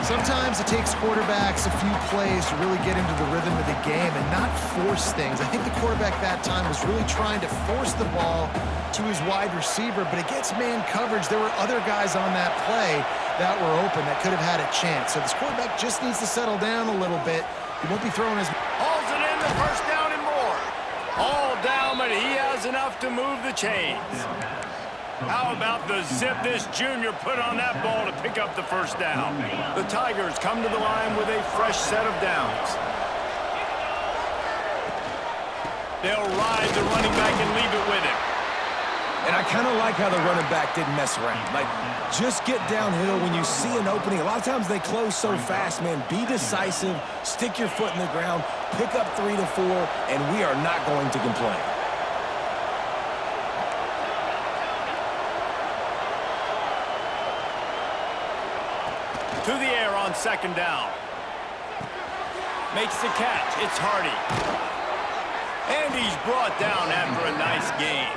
Sometimes it takes quarterbacks a few plays to really get into the rhythm of the game and not force things. I think the quarterback that time was really trying to force the ball to his wide receiver, but against man coverage, there were other guys on that play that were open that could have had a chance. So this quarterback just needs to settle down a little bit. He won't be throwing his... Hauls it in, the first down and more. All down, but he has enough to move the chains. How about the zip this junior put on that ball to pick up the first down? The Tigers come to the line with a fresh set of downs. They'll ride the running back and leave it with him. And I kind of like how the running back didn't mess around. Like, just get downhill when you see an opening. A lot of times they close so fast, man. Be decisive, stick your foot in the ground, pick up 3 to 4, and we are not going to complain. To the air on second down. Makes the catch. It's Hardy. And he's brought down after a nice gain.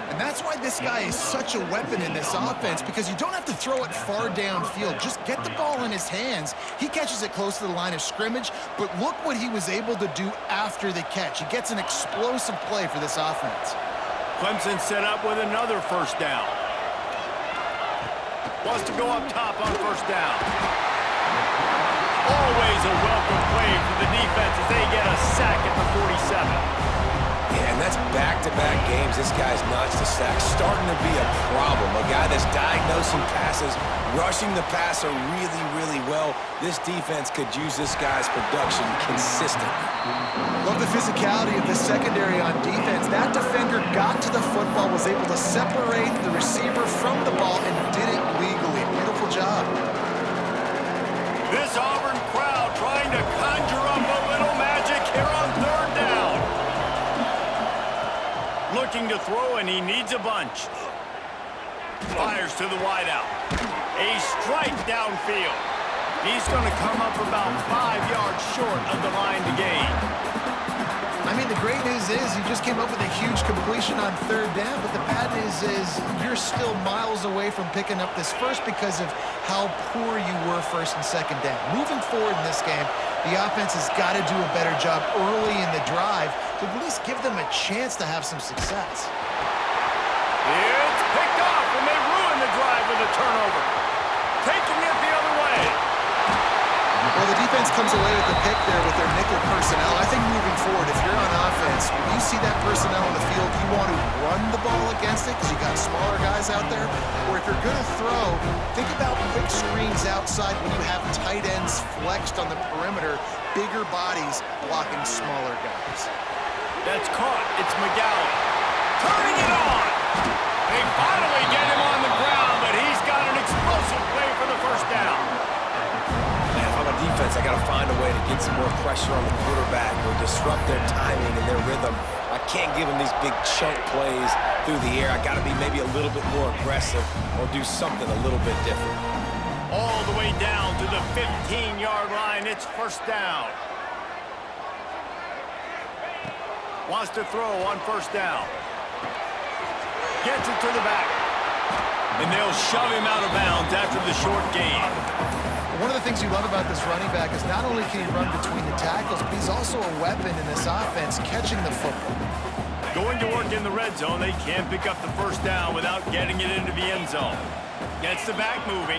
And that's why this guy is such a weapon in this offense, because you don't have to throw it far downfield. Just get the ball in his hands. He catches it close to the line of scrimmage, but look what he was able to do after the catch. He gets an explosive play for this offense. Clemson set up with another first down. Wants to go up top on first down. Always a welcome play for the defense as they get a sack at the 47. Yeah, and that's back-to-back games. This guy's notched a sack. Starting to be a problem. A guy that's diagnosing passes, rushing the passer really, really well. This defense could use this guy's production consistently. Love the physicality of the secondary on defense. That defender got to the football, was able to separate the receiver from the ball, and did it legally. Beautiful job. This Auburn crowd trying to conjure up a little magic here on third down. Looking to throw, and he needs a bunch. Fires to the wideout. A strike downfield. He's going to come up about 5 yards short of the line to gain. I mean, the great news is you just came up with a huge completion on third down, but the bad news is you're still miles away from picking up this first because of how poor you were first and second down. Moving forward in this game, the offense has got to do a better job early in the drive to at least give them a chance to have some success. It's picked off, and they ruin the drive with a turnover. Taking it the other way. Well, the defense comes away with the pick there with their nickel personnel. I think moving forward, if you're on offense, when you see that personnel on the field, you want to run the ball against it because you got smaller guys out there. Or if you're going to throw, think about quick screens outside when you have tight ends flexed on the perimeter, bigger bodies blocking smaller guys. That's caught. It's McGowan. Turning it on. They finally get him on the ground, but he's got an explosive play for the first down. Defense, I got to find a way to get some more pressure on the quarterback or disrupt their timing and their rhythm. I can't give them these big chunk plays through the air. I got to be maybe a little bit more aggressive or do something a little bit different. All the way down to the 15-yard line. It's first down. Wants to throw on first down. Gets it to the back. And they'll shove him out of bounds after the short gain. One of the things you love about this running back is not only can he run between the tackles, but he's also a weapon in this offense, catching the football. Going to work in the red zone, they can't pick up the first down without getting it into the end zone. Gets the back moving.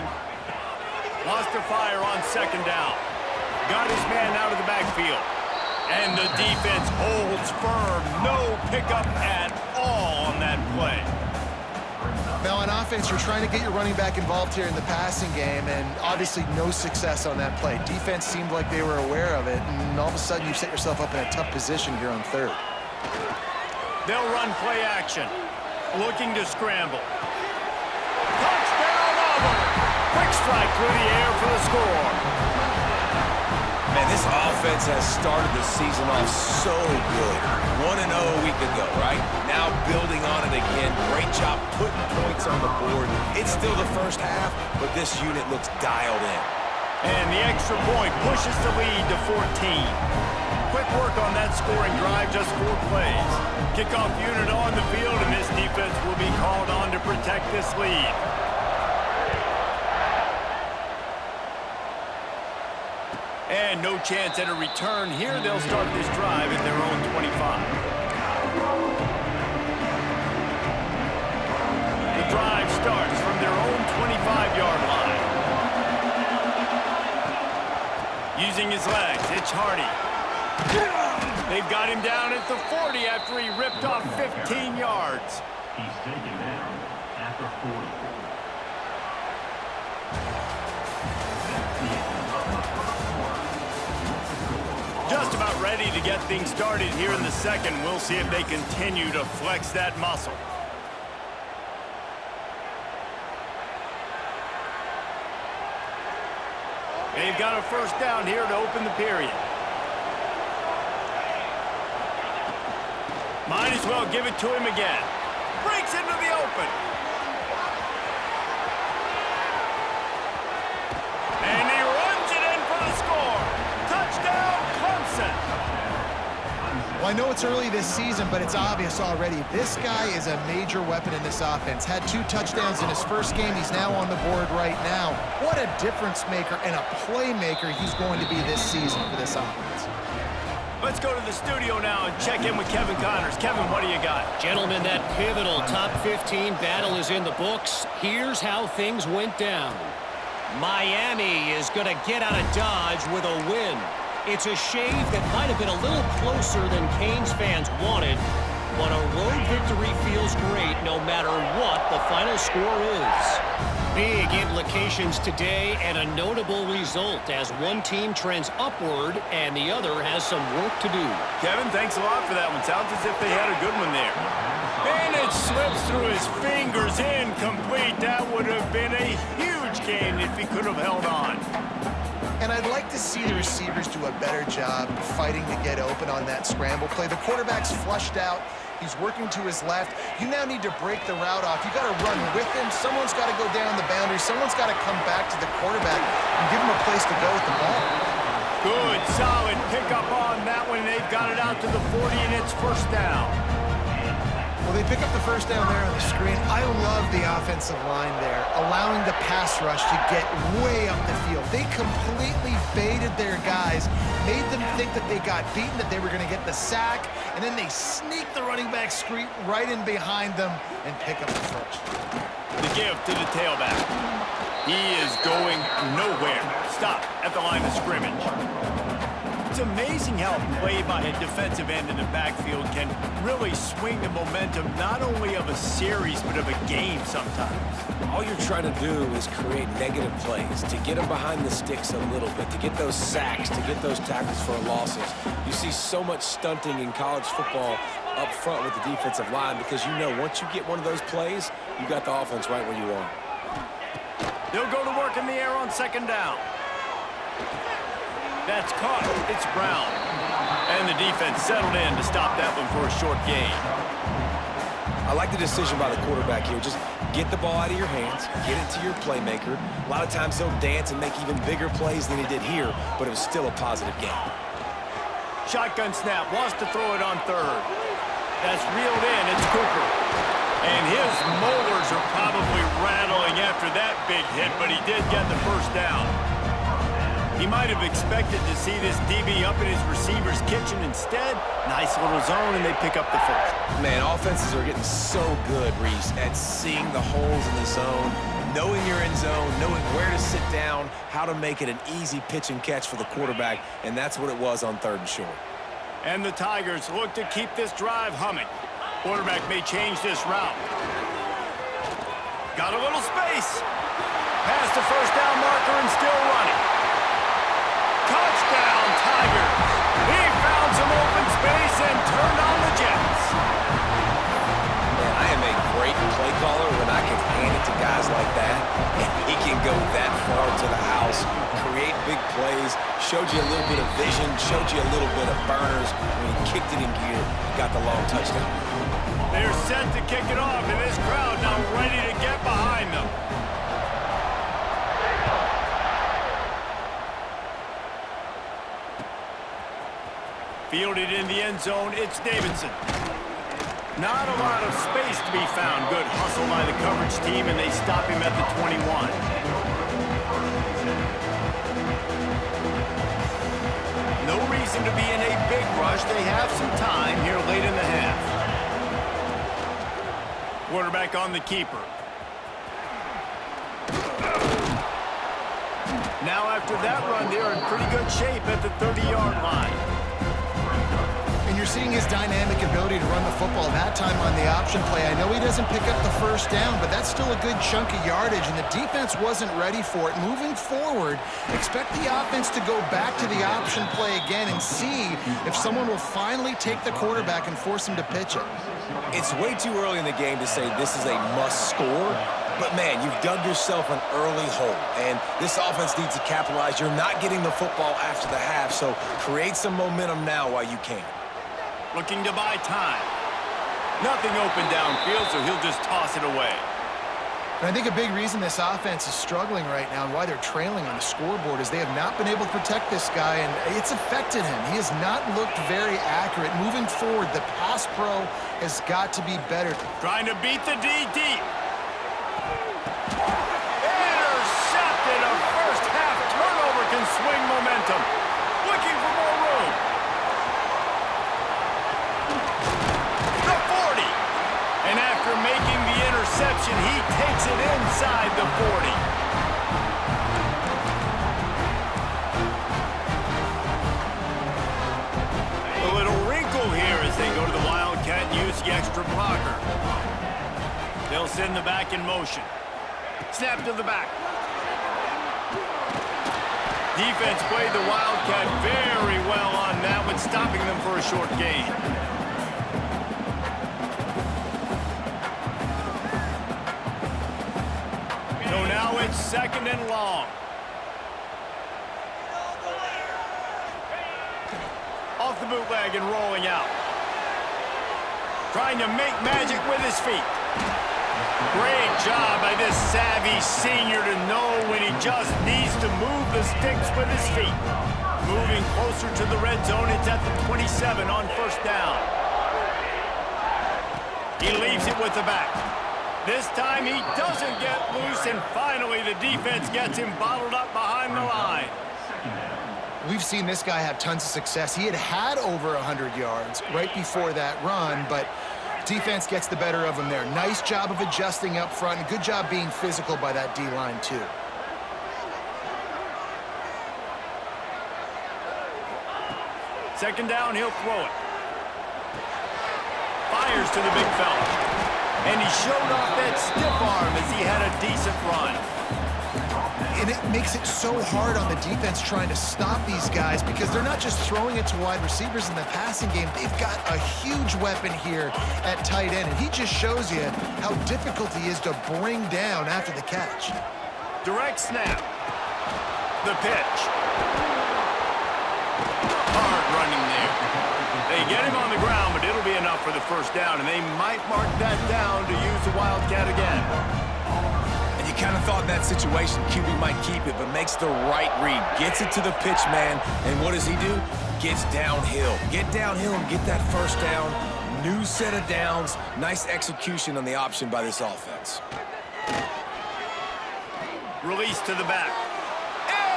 Wants to fire on second down. Got his man out of the backfield. And the defense holds firm. No pickup at all on that play. Now, on offense, you're trying to get your running back involved here in the passing game, and obviously no success on that play. Defense seemed like they were aware of it, and all of a sudden you set yourself up in a tough position here on third. They'll run play action. Looking to scramble. Touchdown, Auburn! Quick strike through the air for the score. Man, this offense has started the season off so good. 1-0 a week ago, right? Now building on it again. Great job putting points on the board. It's still the first half, but this unit looks dialed in. And the extra point pushes the lead to 14. Quick work on that scoring drive, just 4 plays. Kickoff unit on the field, and this defense will be called on to protect this lead. And no chance at a return here. They'll start this drive at their own 25. The drive starts from their own 25-yard line. Using his legs, it's Hardy. They've got him down at the 40 after he ripped off 15 yards. He's taken down at the 40. Just about ready to get things started here in the second. We'll see if they continue to flex that muscle. They've got a first down here to open the period. Might as well give it to him again. Breaks into the open. And he runs it in for the score. Touchdown, Clemson. Well, I know it's early this season, but it's obvious already. This guy is a major weapon in this offense. Had 2 touchdowns in his first game. He's now on the board right now. What a difference maker and a playmaker he's going to be this season for this offense. Let's go to the studio now and check in with Kevin Connors. Kevin, what do you got? Gentlemen, that pivotal top 15 battle is in the books. Here's how things went down. Miami is going to get out of Dodge with a win. It's a shave that might have been a little closer than Canes fans wanted, but a road victory feels great no matter what the final score is. Big implications today and a notable result as one team trends upward and the other has some work to do. Kevin, thanks a lot for that one. Sounds as if they had a good one there. And it slips through his fingers, incomplete. That would have been a huge gain if he could have held on. And I'd like to see the receivers do a better job fighting to get open on that scramble play. The quarterback's flushed out. He's working to his left. You now need to break the route off. You got to run with him. Someone's got to go down the boundary. Someone's got to come back to the quarterback and give him a place to go with the ball. Good, solid pickup on that one. They've got it out to the 40, and it's first down. Well, they pick up the first down there on the screen. I love the offensive line there, allowing the pass rush to get way up the field. They completely baited their guys, made them think that they got beaten, that they were going to get the sack, and then they sneak the running back screen right in behind them and pick up the first. The give to the tailback. He is going nowhere. Stop at the line of scrimmage. It's amazing how a play by a defensive end in the backfield can really swing the momentum not only of a series but of a game sometimes. All you're trying to do is create negative plays, to get them behind the sticks a little bit, to get those sacks, to get those tackles for losses. You see so much stunting in college football up front with the defensive line because you know once you get one of those plays, you got the offense right where you want. They'll go to work in the air on second down. That's caught. It's Brown. And the defense settled in to stop that one for a short gain. I like the decision by the quarterback here. Just get the ball out of your hands, get it to your playmaker. A lot of times he'll dance and make even bigger plays than he did here, but it was still a positive game. Shotgun snap. Wants to throw it on third. That's reeled in. It's Cooper. And his molars are probably rattling after that big hit, but he did get the first down. He might have expected to see this DB up in his receiver's kitchen. Instead, nice little zone, and they pick up the first. Man, offenses are getting so good, Reese, at seeing the holes in the zone, knowing you're in zone, knowing where to sit down, how to make it an easy pitch and catch for the quarterback, and that's what it was on third and short. And the Tigers look to keep this drive humming. Quarterback may change this route. Got a little space. Past the first down marker and still running. Touchdown, Tigers. He found some open space and turned on the Jets. Man, I am a great play caller when I can hand it to guys like that. And he can go that far to the house, create big plays, showed you a little bit of vision, showed you a little bit of burners. When he kicked it in gear, he got the long touchdown. They're set to kick it off, and this crowd now ready to get behind them. Fielded in the end zone, it's Davidson. Not a lot of space to be found. Good hustle by the coverage team, and they stop him at the 21. they have some time here late in the half. Quarterback on the keeper. Now after that run, they're in pretty good shape at the 30-yard line. And you're seeing his dynamic ability to run the football that time on the option play. I know he doesn't pick up the first down, but that's still a good chunk of yardage, and the defense wasn't ready for it. Moving forward, expect the offense to go back to the option play again and see if someone will finally take the quarterback and force him to pitch it. It's way too early in the game to say this is a must score, but man, you've dug yourself an early hole, and this offense needs to capitalize. You're not getting the football after the half, so create some momentum now while you can. Looking to buy time. Nothing open downfield, so he'll just toss it away. And I think a big reason this offense is struggling right now and why they're trailing on the scoreboard is they have not been able to protect this guy, and it's affected him. He has not looked very accurate. Moving forward, the pass pro has got to be better. Trying to beat the D deep. Intercepted. A first half turnover can swing momentum. Looking for more room. The 40. And after making the interception, he takes it inside the 40. A little wrinkle here as they go to the Wildcat and use the extra blocker. They'll send the back in motion. Snap to the back. Defense played the Wildcat very well on that one, stopping them for a short gain. So now it's 2nd and long. Off the bootleg and rolling out. Trying to make magic with his feet. Great job by this savvy senior to know when he just needs to move the sticks with his feet. Moving closer to the red zone, it's at the 27 on 1st down. He leaves it with the back. This time he doesn't get loose, and finally the defense gets him bottled up behind the line. We've seen this guy have tons of success. He had over 100 yards right before that run, but defense gets the better of him there. Nice job of adjusting up front, and good job being physical by that D-line too. Second down, he'll throw it. Fires to the big fella. And he showed off that stiff arm as he had a decent run. And it makes it so hard on the defense trying to stop these guys because they're not just throwing it to wide receivers in the passing game. They've got a huge weapon here at tight end, and he just shows you how difficult he is to bring down after the catch. Direct snap. The pitch. Hard running there. They get him on the ground, but it'll be enough for the first down, and they might mark that down to use the Wildcat again. And you kind of thought in that situation QB might keep it, but makes the right read. Gets it to the pitch man, and what does he do? Gets downhill. Get downhill and get that first down. New set of downs. Nice execution on the option by this offense. Release to the back.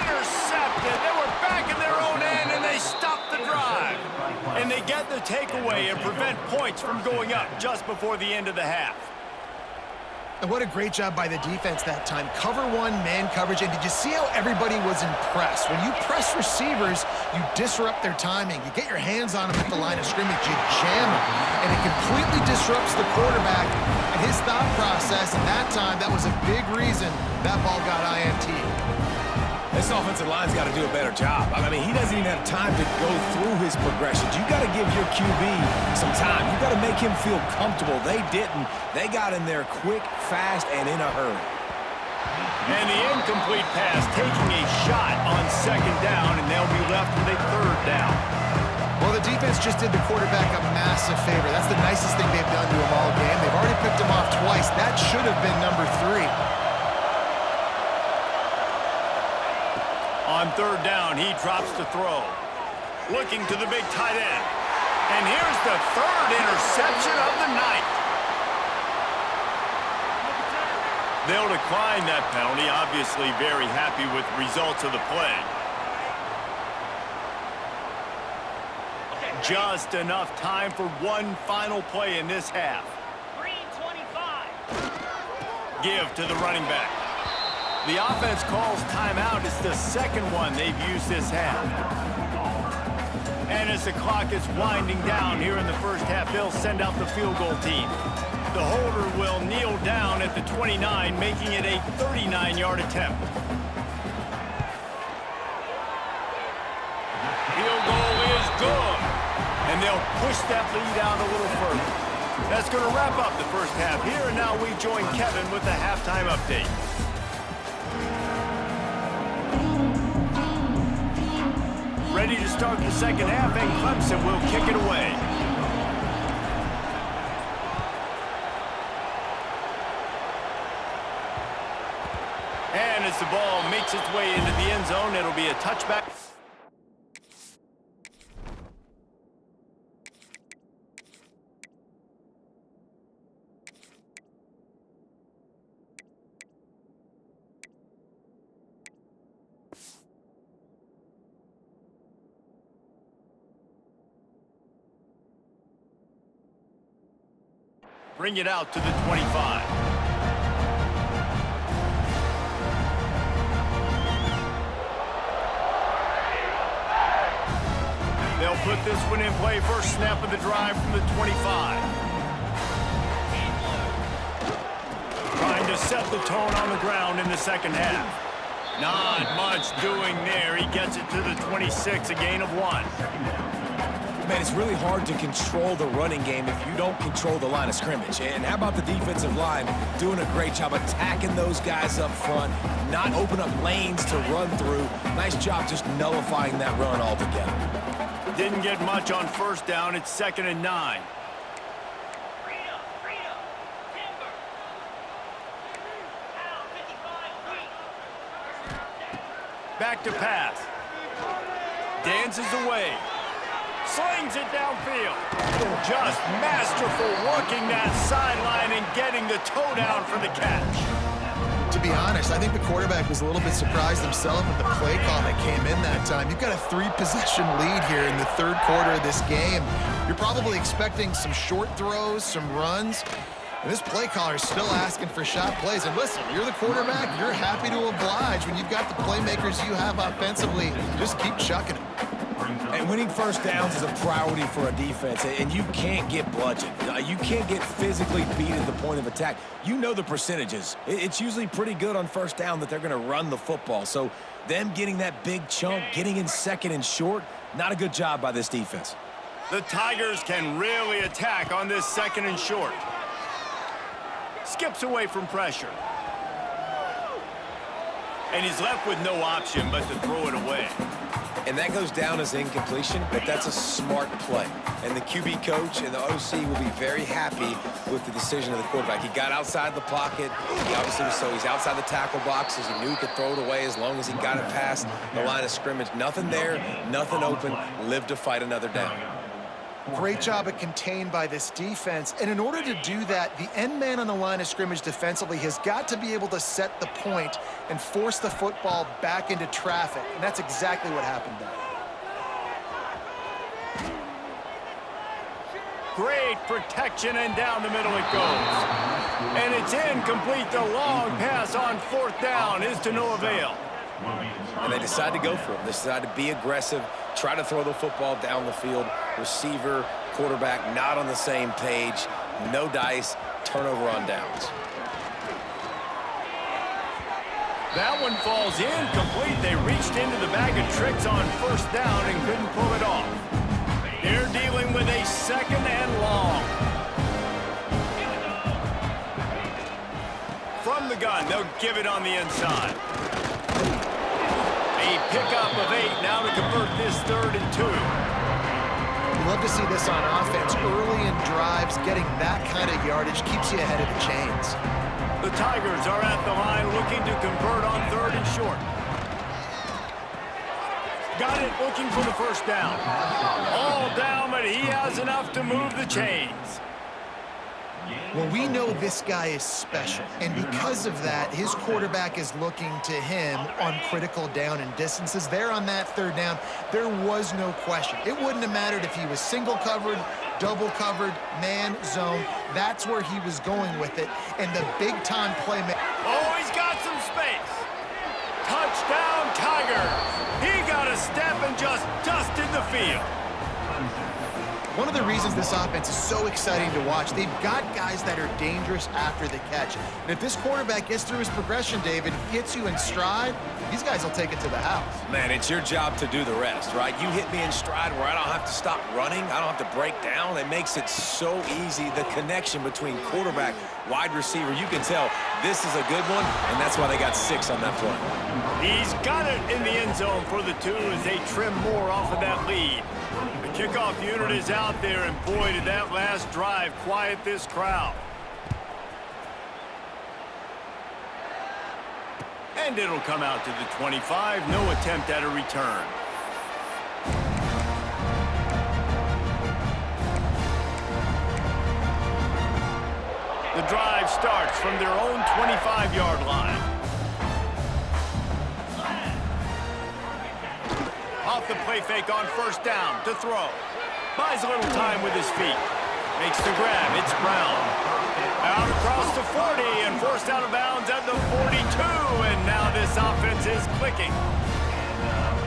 Intercepted. They were back in their own end, and they stopped the drive. And they get the takeaway and prevent points from going up just before the end of the half. And what a great job by the defense that time. Cover one, man coverage, and did you see how everybody was impressed? When you press receivers, you disrupt their timing. You get your hands on them at the line of scrimmage, you jam them, and it completely disrupts the quarterback and his thought process, and that time, that was a big reason that ball got INT. This offensive line's got to do a better job. I mean, he doesn't even have time to go through his progressions. You got to give your QB some time. You got to make him feel comfortable. They didn't. They got in there quick, fast, and in a hurry. And the incomplete pass taking a shot on 2nd down, and they'll be left with a 3rd down. Well, the defense just did the quarterback a massive favor. That's the nicest thing they've done to him all game. They've already picked him off twice. That should have been number 3. On 3rd down, he drops to throw. Looking to the big tight end. And here's the 3rd interception of the night. They'll decline that penalty, obviously very happy with the results of the play. Just enough time for one final play in this half. Green 25. Give to the running back. The offense calls timeout. It's the second one they've used this half. And as the clock is winding down here in the first half, they'll send out the field goal team. The holder will kneel down at the 29, making it a 39-yard attempt. Field goal is good. And they'll push that lead out a little further. That's going to wrap up the first half here, and now we join Kevin with the halftime update. Ready to start the second half, and Clemson will kick it away. And as the ball makes its way into the end zone, it'll be a touchback. Bring it out to the 25. They'll put this one in play. First snap of the drive from the 25. Trying to set the tone on the ground in the second half. Not much doing there. He gets it to the 26, a gain of 1. Man, it's really hard to control the running game if you don't control the line of scrimmage. And how about the defensive line doing a great job attacking those guys up front, not open up lanes to run through. Nice job just nullifying that run altogether. Didn't get much on first down. It's 2nd and 9. Back to pass. Dances away. Slings it downfield. Just masterful working that sideline and getting the toe down for the catch. To be honest, I think the quarterback was a little bit surprised himself with the play call that came in that time. You've got a 3-possession lead here in the third quarter of this game. You're probably expecting some short throws, some runs. And this play caller is still asking for shot plays. And listen, you're the quarterback. You're happy to oblige. When you've got the playmakers you have offensively, just keep chucking them. And winning first downs is a priority for a defense, and you can't get bludgeoned. You can't get physically beat at the point of attack. You know the percentages. It's usually pretty good on first down that they're going to run the football. So them getting that big chunk, getting in second and short, not a good job by this defense. The Tigers can really attack on this 2nd and short. Skips away from pressure. And he's left with no option but to throw it away. And that goes down as incompletion, but that's a smart play. And the QB coach and the OC will be very happy with the decision of the quarterback. He got outside the pocket. He obviously was, so he's outside the tackle boxes. He knew he could throw it away as long as he got it past the line of scrimmage. Nothing there, nothing open. Live to fight another down. Great job of contained by this defense. And in order to do that, the end man on the line of scrimmage defensively has got to be able to set the point and force the football back into traffic. And that's exactly what happened there. Great protection, and down the middle it goes. And it's incomplete. The long pass on 4th down is to no avail. And they decide to go for it. They decide to be aggressive, try to throw the football down the field. Receiver, quarterback, not on the same page. No dice, turnover on downs. That one falls incomplete. They reached into the bag of tricks on 1st down and couldn't pull it off. They're dealing with a 2nd and long. From the gun, they'll give it on the inside. A pickup of 8 now to convert this 3rd and 2. You love to see this on offense. Early in drives, getting that kind of yardage keeps you ahead of the chains. The Tigers are at the line looking to convert on 3rd and short. Got it, looking for the 1st down. All down, but he has enough to move the chains. Well, we know this guy is special, and because of that, his quarterback is looking to him on critical down and distances. There on that third down, there was no question. It wouldn't have mattered if he was single covered, double covered, man, zone. That's where he was going with it, and the big-time playmaker. Oh, he's got some space. Touchdown, Tigers. He got a step and just dusted the field. One of the reasons this offense is so exciting to watch, they've got guys that are dangerous after the catch. And if this quarterback gets through his progression, David, gets you in stride, these guys will take it to the house. Man, it's your job to do the rest, right? You hit me in stride where I don't have to stop running. I don't have to break down. It makes it so easy. The connection between quarterback, wide receiver, you can tell this is a good one, and that's why they got 6 on that play. He's got it in the end zone for the 2 as they trim more off of that lead. The kickoff unit is out there, and boy, did that last drive quiet this crowd. And it'll come out to the 25. No attempt at a return. The drive starts from their own 25-yard line. Off the play fake on first down to throw. Buys a little time with his feet. Makes the grab. It's Brown. Out across the 40 and forced out of bounds at the 42. And now this offense is clicking.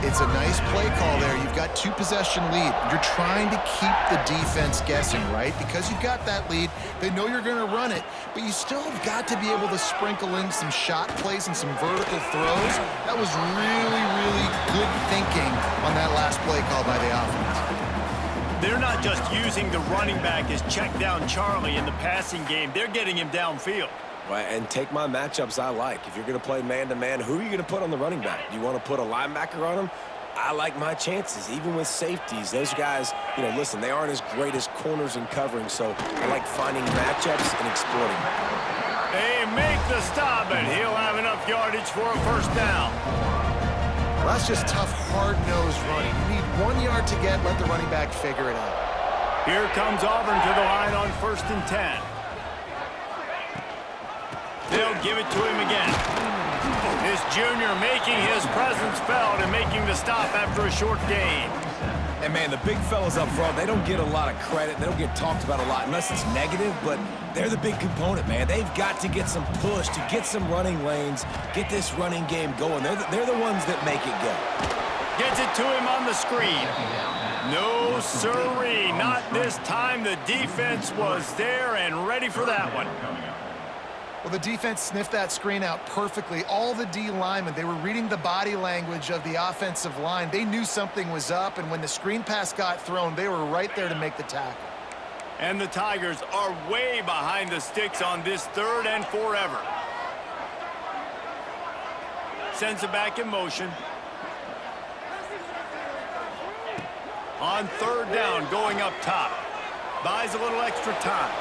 It's a nice play call there. You've got 2-possession lead. You're trying to keep the defense guessing, right? Because you've got that lead, they know you're going to run it, but you still have got to be able to sprinkle in some shot plays and some vertical throws. That was really, really good thinking on that last play call by the offense. They're not just using the running back as check down Charlie in the passing game. They're getting him downfield. Right, and take my matchups I like. If you're going to play man-to-man, who are you going to put on the running back? Do you want to put a linebacker on him? I like my chances, even with safeties. Those guys, you know, listen, they aren't as great as corners and covering, so I like finding matchups and exploiting them. They make the stop, and he'll have enough yardage for a first down. Well, that's just tough, hard-nosed running. You need 1 yard to get, let the running back figure it out. Here comes Auburn to the line on 1st and 10. They'll give it to him again. This junior making his presence felt and making the stop after a short gain. And, man, the big fellas up front, they don't get a lot of credit. They don't get talked about a lot unless it's negative, but they're the big component, man. They've got to get some push, to get some running lanes, get this running game going. They're the ones that make it go. Gets it to him on the screen. No, sirree, not this time. The defense was there and ready for that one. Well, the defense sniffed that screen out perfectly. All the D linemen, they were reading the body language of the offensive line. They knew something was up, and when the screen pass got thrown, they were right there to make the tackle. And the Tigers are way behind the sticks on this 3rd and forever. Sends it back in motion. On 3rd down, going up top. Buys a little extra time.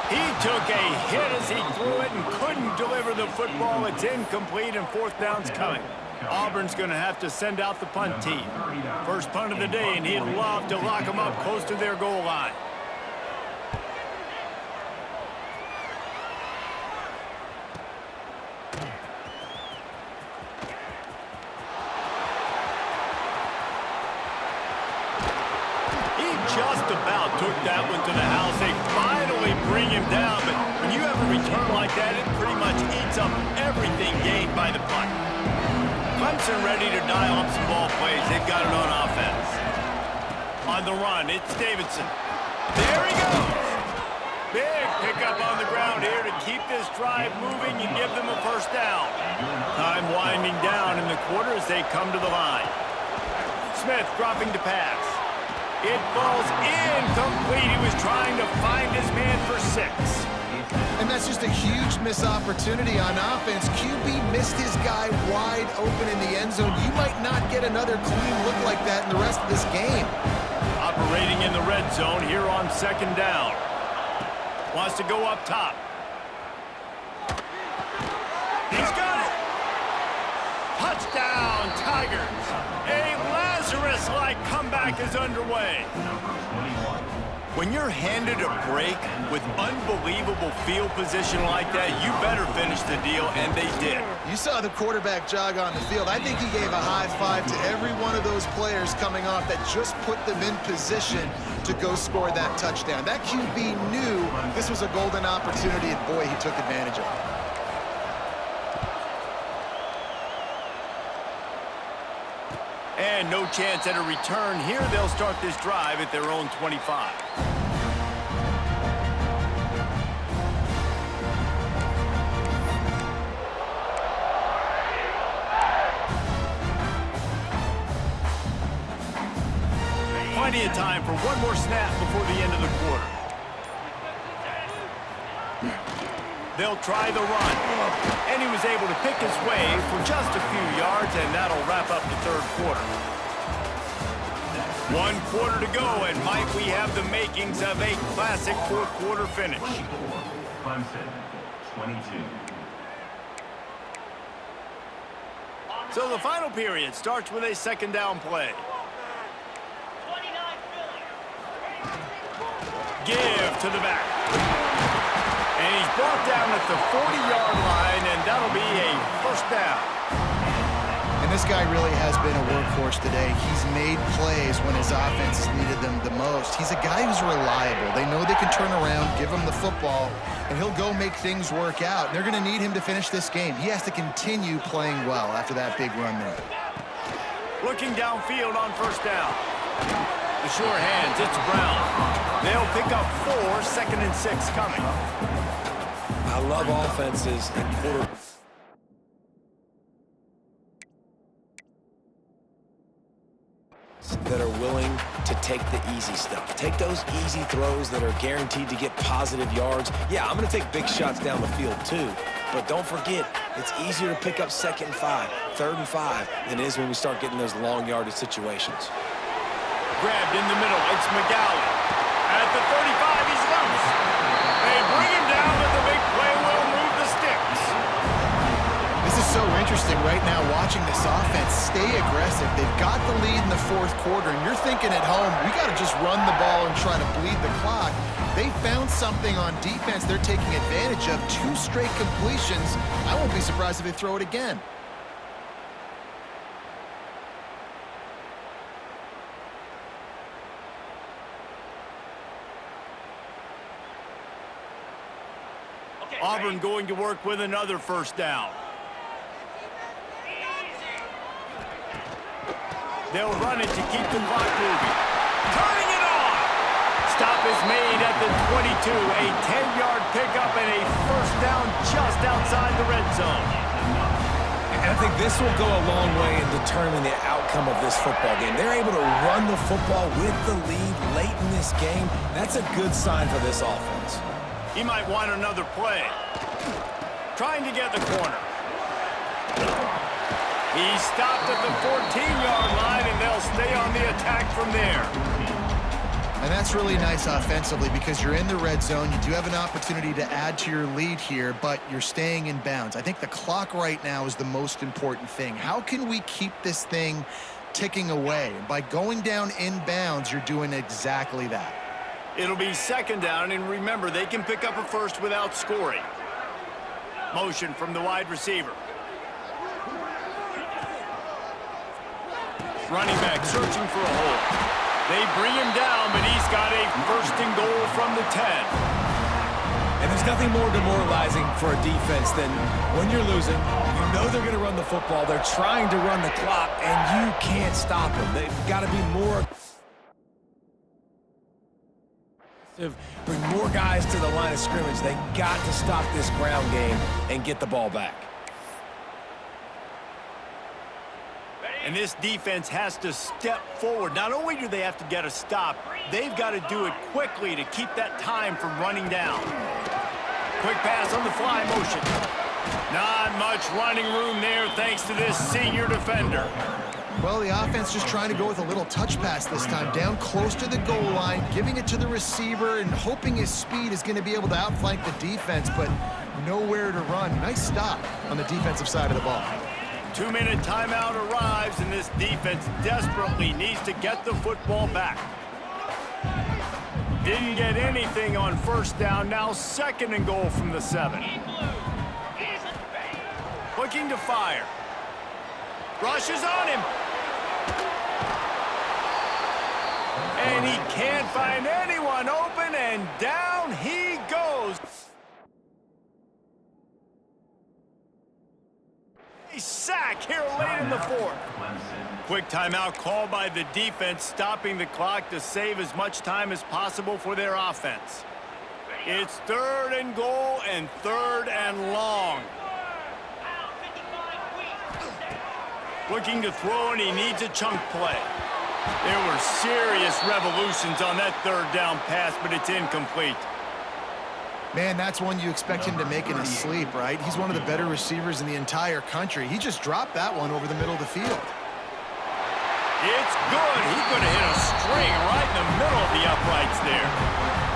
He took a hit as he threw it and couldn't deliver the football. It's incomplete and 4th down's coming. Auburn's going to have to send out the punt team. First punt of the day, and he'd love to lock them up close to their goal line. Just about took that one to the house. They finally bring him down, but when you have a return like that, it pretty much eats up everything gained by the punt. Clemson ready to dial up some ball plays. They've got it on offense. On the run, it's Davidson. There he goes. Big pickup on the ground here to keep this drive moving and give them a first down. Time winding down in the quarter as they come to the line. Smith dropping to pass. It falls incomplete. He was trying to find his man for 6. And that's just a huge missed opportunity on offense. QB missed his guy wide open in the end zone. You might not get another clean look like that in the rest of this game. Operating in the red zone here on 2nd down. Wants to go up top. He's got it. Touchdown, Tigers. A Lazarus-like comeback is underway. When you're handed a break with unbelievable field position like that, you better finish the deal, and they did. You saw the quarterback jog on the field. I think he gave a high five to every one of those players coming off that just put them in position to go score that touchdown. That QB knew this was a golden opportunity, and boy, he took advantage of it. And no chance at a return here. They'll start this drive at their own 25. Plenty of time for one more snap before the end of the quarter. They'll try the run. And he was able to pick his way for just a few yards, and that'll wrap up the third quarter. 1 quarter to go, and might we have the makings of a classic fourth quarter finish. Clemson, 22. So the final period starts with a second down play. Give to the back. And he's brought down at the 40-yard line, and that'll be a first down. And this guy really has been a workhorse today. He's made plays when his offense has needed them the most. He's a guy who's reliable. They know they can turn around, give him the football, and he'll go make things work out. And they're going to need him to finish this game. He has to continue playing well after that big run there. Looking downfield on first down. The sure hands, it's Brown. They'll pick up 4, 2nd and 6 coming. I love offenses and quarterbacks that are willing to take the easy stuff. Take those easy throws that are guaranteed to get positive yards. Yeah, I'm going to take big shots down the field too, but don't forget, it's easier to pick up 2nd and 5, 3rd and 5 than it is when we start getting those long yardage situations. Grabbed in the middle, it's McGowan. At the 35, he's loose. They bring him down, but the big play will move the sticks. This is so interesting right now watching this offense stay aggressive. They've got the lead in the fourth quarter, and you're thinking at home, we got to just run the ball and try to bleed the clock. They found something on defense they're taking advantage of. 2 straight completions. I won't be surprised if they throw it again. Auburn going to work with another first down. They'll run it to keep the clock moving. Turning it on! Stop is made at the 22. A 10-yard pickup and a first down just outside the red zone. And I think this will go a long way in determining the outcome of this football game. They're able to run the football with the lead late in this game. That's a good sign for this offense. He might want another play. Trying to get the corner. He stopped at the 14-yard line, and they'll stay on the attack from there. And that's really nice offensively because you're in the red zone. You do have an opportunity to add to your lead here, but you're staying in bounds. I think the clock right now is the most important thing. How can we keep this thing ticking away? By going down in bounds, you're doing exactly that. It'll be second down, and remember, they can pick up a first without scoring. Motion from the wide receiver. Running back searching for a hole. They bring him down, but he's got a first and goal from the 10. And there's nothing more demoralizing for a defense than when you're losing, you know they're going to run the football, they're trying to run the clock, and you can't stop them. They've got to be more bring more guys to the line of scrimmage. They got to stop this ground game and get the ball back. And this defense has to step forward. Not only do they have to get a stop, they've got to do it quickly to keep that time from running down. Quick pass on the fly motion. Not much running room there thanks to this senior defender. Well, the offense just trying to go with a little touch pass this time, down close to the goal line, giving it to the receiver and hoping his speed is going to be able to outflank the defense, but nowhere to run. Nice stop on the defensive side of the ball. 2-minute timeout arrives, and this defense desperately needs to get the football back. Didn't get anything on first down. Now 2nd and goal from the 7. Looking to fire. Rushes on him. And he can't find anyone open, and down he goes. A sack here late in the 4th. Quick timeout called by the defense, stopping the clock to save as much time as possible for their offense. It's 3rd and goal and 3rd and long. Looking to throw, and he needs a chunk play. There were serious revolutions on that 3rd down pass, but it's incomplete. Man, that's one you expect him to make in his sleep, right? He's one of the better receivers in the entire country. He just dropped that one over the middle of the field. It's good. He's going to hit a string right in the middle of the uprights there.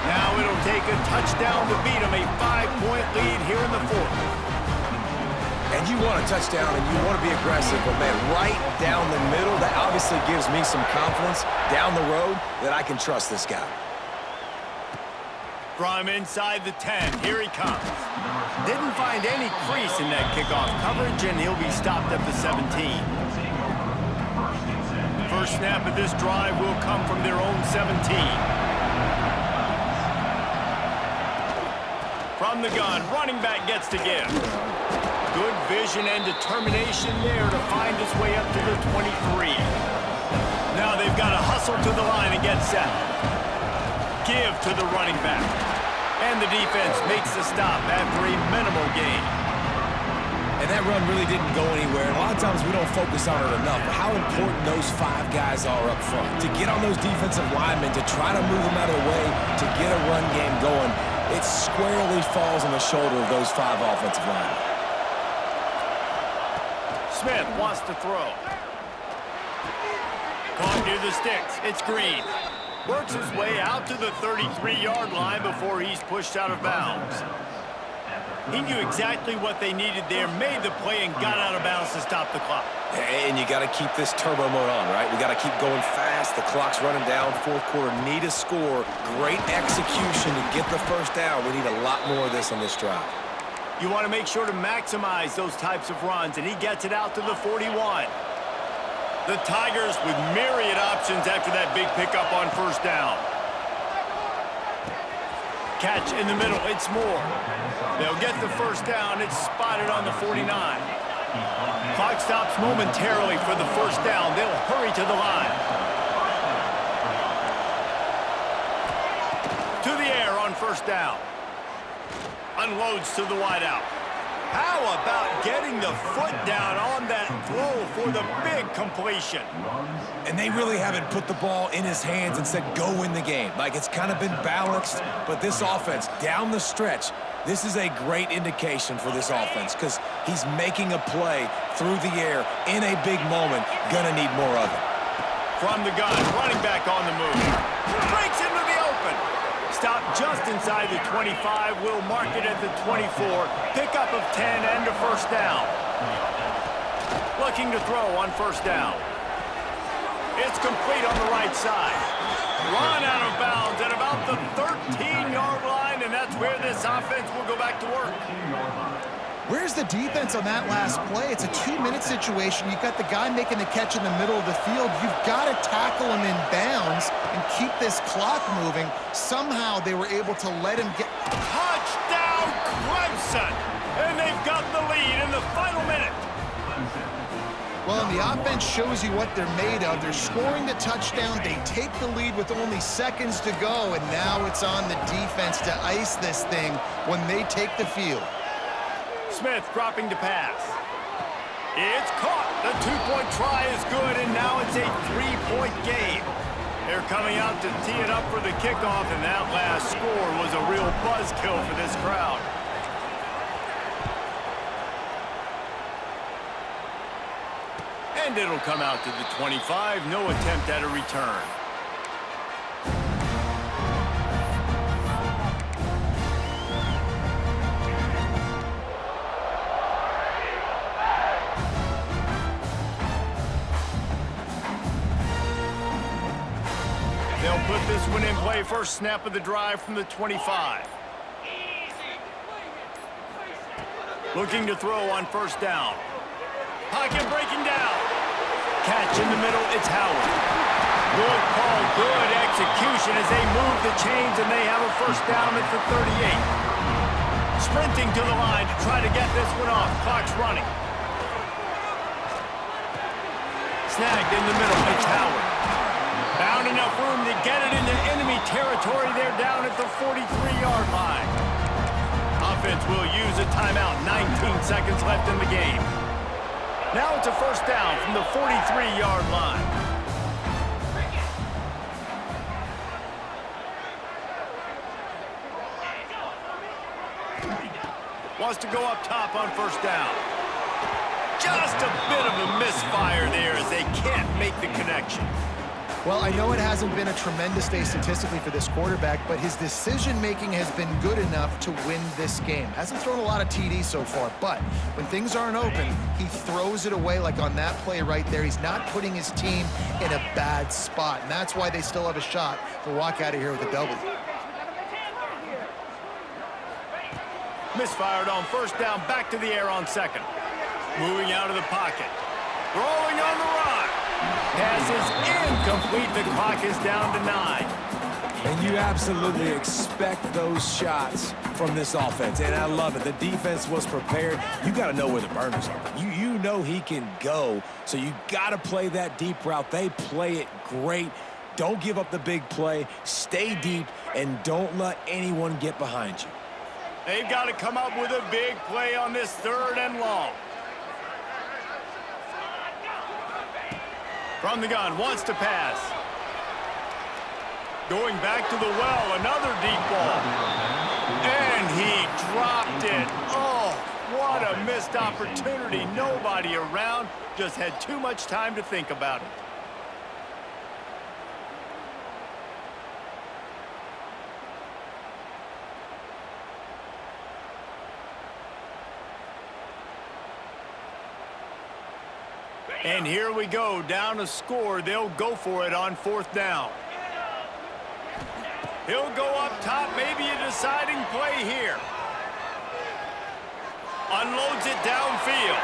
Now it'll take a touchdown to beat him. A 5-point lead here in the 4th. And you want a touchdown and you want to be aggressive, but man, right down the middle, that obviously gives me some confidence down the road that I can trust this guy. From inside the 10, here he comes. Didn't find any crease in that kickoff coverage, and he'll be stopped at the 17. First snap of this drive will come from their own 17. From the gun, running back gets to give. Good vision and determination there to find his way up to the 23. Now they've got to hustle to the line and get set. Give to the running back. And the defense makes the stop after a minimal gain. And that run really didn't go anywhere. And a lot of times we don't focus on it enough. But how important those 5 guys are up front. To get on those defensive linemen, to try to move them out of the way, to get a run game going, it squarely falls on the shoulder of those 5 offensive linemen. Smith wants to throw. Caught near the sticks. It's Green. Works his way out to the 33-yard line before he's pushed out of bounds. He knew exactly what they needed there, made the play, and got out of bounds to stop the clock. And you got to keep this turbo mode on, right? We got to keep going fast. The clock's running down. 4th quarter, need a score. Great execution to get the first down. We need a lot more of this on this drive. You want to make sure to maximize those types of runs, and he gets it out to the 41. The Tigers with myriad options after that big pickup on first down. Catch in the middle, it's Moore. They'll get the first down, it's spotted on the 49. Clock stops momentarily for the first down. They'll hurry to the line. To the air on first down. Unloads to the wideout. How about getting the foot down on that throw for the big completion? And they really haven't put the ball in his hands and said, go win the game. Like, it's kind of been balanced, but this offense, down the stretch, this is a great indication for this offense because he's making a play through the air in a big moment. Gonna need more of it. From the gun, running back on the move. Breaks into the open. Stop just inside the 25. Will mark it at the 24. Pickup of 10 and a first down. Looking to throw on first down. It's complete on the right side. Run out of bounds at about the 13-yard line, and that's where this offense will go back to work. Where's the defense on that last play? It's a 2-minute situation. You've got the guy making the catch in the middle of the field. You've got to tackle him in bounds and keep this clock moving. Somehow they were able to let him get... Touchdown, Clemson! And they've got the lead in the final minute. Well, and the offense shows you what they're made of. They're scoring the touchdown. They take the lead with only seconds to go, and now it's on the defense to ice this thing when they take the field. Smith dropping to pass. It's caught. The 2-point try is good, and now it's a 3-point game. They're coming out to tee it up for the kickoff, and that last score was a real buzzkill for this crowd. And it'll come out to the 25. No attempt at a return. They'll They'll put this one in play first snap of the drive from the 25. Looking to throw on first down. Pocket breaking down. Catch in the middle, it's Howard. Good call, good execution as they move the chains and they have a first down at the 38. Sprinting to the line to try to get this one off. Clock's running. Snagged in the middle, it's Howard. Found enough room to get it into enemy territory. They're down at the 43-yard line. Offense will use a timeout. 19 seconds left in the game. Now it's a first down from the 43-yard line. Wants to go up top on first down. Just a bit of a misfire there as they can't make the connection. Well, I know it hasn't been a tremendous day statistically for this quarterback, but his decision-making has been good enough to win this game. Hasn't thrown a lot of TDs so far, but when things aren't open, he throws it away like on that play right there. He's not putting his team in a bad spot, and that's why they still have a shot to walk out of here with a W. Misfired on first down, back to the air on second. Moving out of the pocket. Rolling on the run. Pass is incomplete. The clock is down to 9. And you absolutely expect those shots from this offense, and I love it. The defense was prepared. You got to know where the burners are. You know he can go, so you got to play that deep route. They play it great. Don't give up the big play. Stay deep, and don't let anyone get behind you. They've got to come up with a big play on this 3rd and long. From the gun, wants to pass. Going back to the well, another deep ball. And he dropped it. Oh, what a missed opportunity. Nobody around, just had too much time to think about it. And here we go, down a score. They'll go for it on 4th down. He'll go up top, maybe a deciding play here. Unloads it downfield.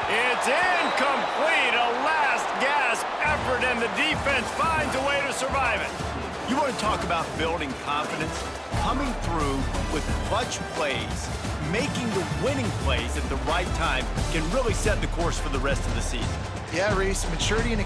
It's incomplete, a last gasp effort, and the defense finds a way to survive it. You want to talk about building confidence? Coming through with clutch plays, making the winning plays at the right time can really set the course for the rest of the season. Yeah, Reese, maturity and